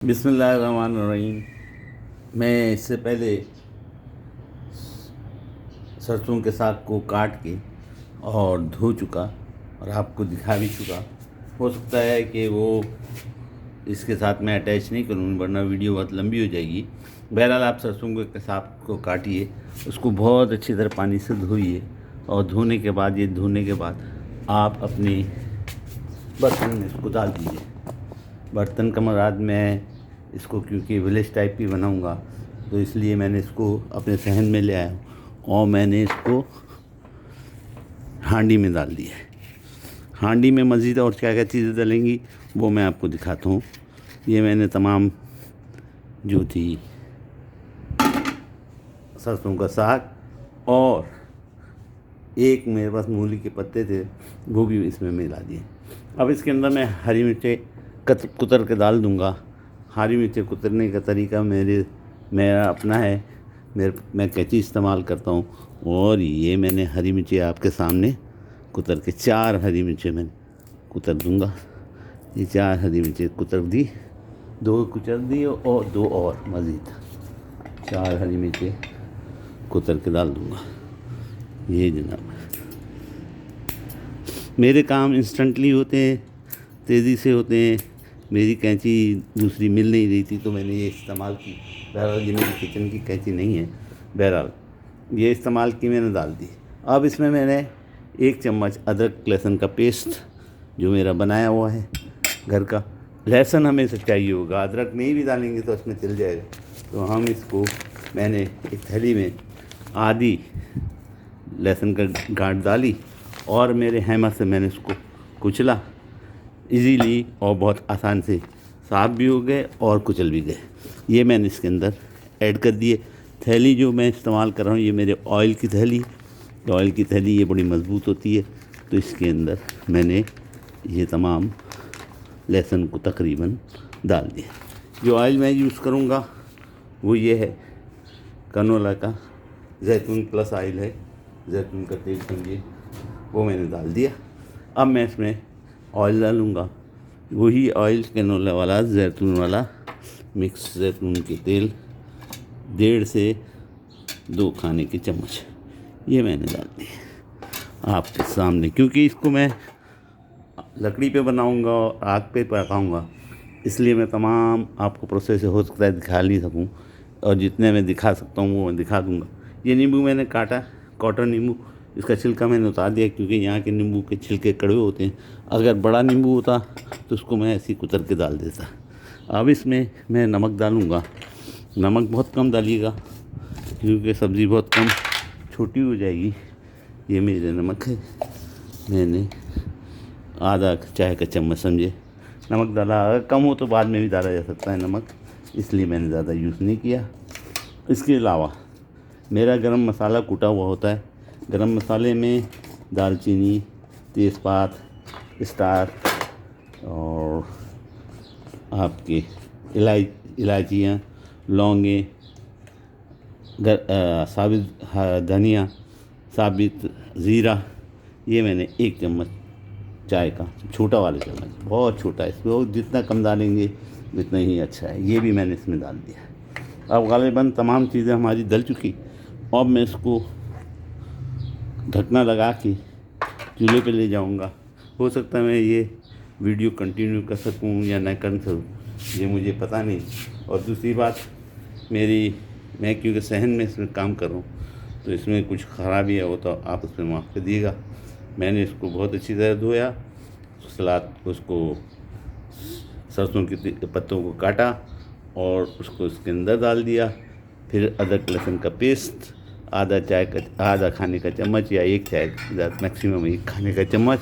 बिस्मिल्लाहिर्रहमानिर्रहीम। मैं इससे पहले सरसों के साग को काट के और धो चुका और आपको दिखा भी चुका। हो सकता है कि वो इसके साथ मैं अटैच नहीं करूँ वरना वीडियो बहुत लंबी हो जाएगी। बहरहाल आप सरसों के साग को काटिए, उसको बहुत अच्छी तरह पानी से धोइए और धोने के बाद आप अपने बर्तन में इसको डाल दीजिए। बर्तन का मुराद मैं इसको क्योंकि विलेज टाइप की बनाऊंगा तो इसलिए मैंने इसको अपने सहन में ले आया और मैंने इसको हांडी में डाल दिया। हांडी में मज़ीद और क्या क्या चीज़ें डलेंगी वो मैं आपको दिखाता हूँ। ये मैंने तमाम जो थी सरसों का साग और एक मेरे पास मूली के पत्ते थे वो भी इसमें मिला दिए। अब इसके अंदर मैं हरी मिर्चें कुतर के डाल दूँगा। हरी मिर्चें कुतरने का तरीका मेरा अपना है। मैं कैंची इस्तेमाल करता हूँ और ये मैंने हरी मिर्चें आपके सामने कुतर के 4 हरी मिर्चें मैंने कुतर दूँगा। ये 4 हरी मिर्चें कुतर दी, 2 कुतर दी और 2 और मज़ीद 4 हरी मिर्चें कुतर के डाल दूँगा। ये जनाब मेरे काम इंस्टेंटली होते हैं, तेज़ी से होते हैं। मेरी कैंची दूसरी मिल नहीं रही थी तो मैंने ये इस्तेमाल की। बहरहाल ये मेरी किचन की कैंची नहीं है, बहरहाल ये इस्तेमाल की, मैंने डाल दी। अब इसमें मैंने 1 चम्मच अदरक लहसुन का पेस्ट जो मेरा बनाया हुआ है घर का। लहसुन हमें से चाहिए होगा, अदरक नहीं भी डालेंगे तो इसमें चल जाएगा। तो हम इसको मैंने एक थैली में आधी लहसुन का गांठ डाली और मेरे हैमर से मैंने इसको कुचला इजीली और बहुत आसान से। साफ भी हो गए और कुचल भी गए। ये मैंने इसके अंदर ऐड कर दिए। थैली जो मैं इस्तेमाल कर रहा हूँ ये मेरे ऑयल की थैली ये बड़ी मज़बूत होती है। तो इसके अंदर मैंने ये तमाम लहसुन को तकरीबन डाल दिया। जो ऑयल मैं यूज़ करूँगा वो ये है कनोला का जैतून प्लस ऑयल है, जैतून का तेल समझिए, वो मैंने डाल दिया। अब मैं इसमें ऑयल डालूँगा, वही ऑयल कैनोला वाला जैतून वाला मिक्स जैतून के तेल 1.5 से 2 खाने के चम्मच ये मैंने डाल दिए आपके सामने। क्योंकि इसको मैं लकड़ी पे बनाऊँगा और आग पे पकाऊँगा इसलिए मैं तमाम आपको प्रोसेस हो सकता है दिखा नहीं सकूँ और जितने मैं दिखा सकता हूँ वो मैं दिखा दूँगा। ये नींबू मैंने काटा, कॉटन नींबू, इसका छिलका मैंने उतार दिया क्योंकि यहाँ के नींबू के छिलके कड़वे होते हैं। अगर बड़ा नींबू होता तो उसको मैं ऐसे ही कुतर के डाल देता। अब इसमें मैं नमक डालूँगा। नमक बहुत कम डालिएगा क्योंकि सब्ज़ी बहुत कम छोटी हो जाएगी। ये मेरे नमक है, मैंने आधा चाय का चम्मच समझे नमक डाला। अगर कम हो तो बाद में भी डाला जा सकता है नमक, इसलिए मैंने ज़्यादा यूज़ नहीं किया। इसके अलावा मेरा गरम मसाला कूटा हुआ होता है। गरम मसाले में दालचीनी, तेज़पात, स्टार और आपके इलायचियाँ, लौंगे, साबित धनिया, साबित ज़ीरा, ये मैंने 1 चम्मच चाय का, छोटा वाला चम्मच, बहुत छोटा है, इसमें जितना कम डालेंगे उतना ही अच्छा है। ये भी मैंने इसमें डाल दिया। अब गालिबन तमाम चीज़ें हमारी डल चुकी। अब मैं इसको ढकना लगा के चूल्हे पे ले जाऊंगा। हो सकता है मैं ये वीडियो कंटिन्यू कर सकूं या ना कर सकूं, ये मुझे पता नहीं। और दूसरी बात मैं क्योंकि सहन में इसमें काम कर रहा हूँ तो इसमें कुछ ख़राबी है वो तो आप उसमें माफ़ कर दिएगा। मैंने इसको बहुत अच्छी तरह धोया, सलाद उसको सरसों के पत्तों को काटा और उसको इसके अंदर डाल दिया। फिर अदरक लहसुन का पेस्ट आधा खाने का चम्मच या 1 चाय मैक्सिमम 1 खाने का चम्मच,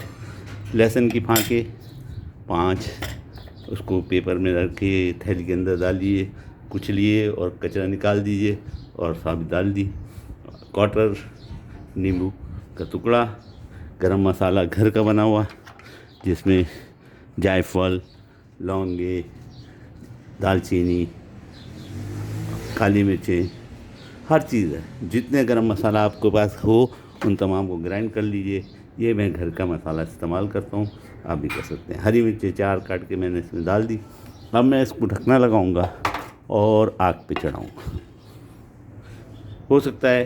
लहसुन की फांके 5 उसको पेपर में रख के थैली के अंदर डालिए, कुचलिए और कचरा निकाल दीजिए और साबित डाल दी। क्वार्टर नींबू का टुकड़ा, गरम मसाला घर का बना हुआ जिसमें जायफल, लौंगे, दालचीनी, काली मिर्चें, हर चीज़ है। जितने गरम मसाला आपके पास हो उन तमाम को ग्राइंड कर लीजिए। ये मैं घर का मसाला इस्तेमाल करता हूँ, आप भी कर सकते हैं। हरी मिर्चें 4 काट के मैंने इसमें डाल दी अब मैं इसको ढकना लगाऊंगा और आग पे चढ़ाऊंगा। हो सकता है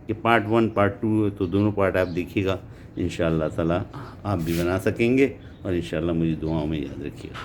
कि पार्ट 1 पार्ट 2 तो दोनों पार्ट आप देखिएगा, इंशाअल्लाह ताला आप भी बना सकेंगे और इंशाअल्लाह मुझे दुआओं में याद रखिएगा।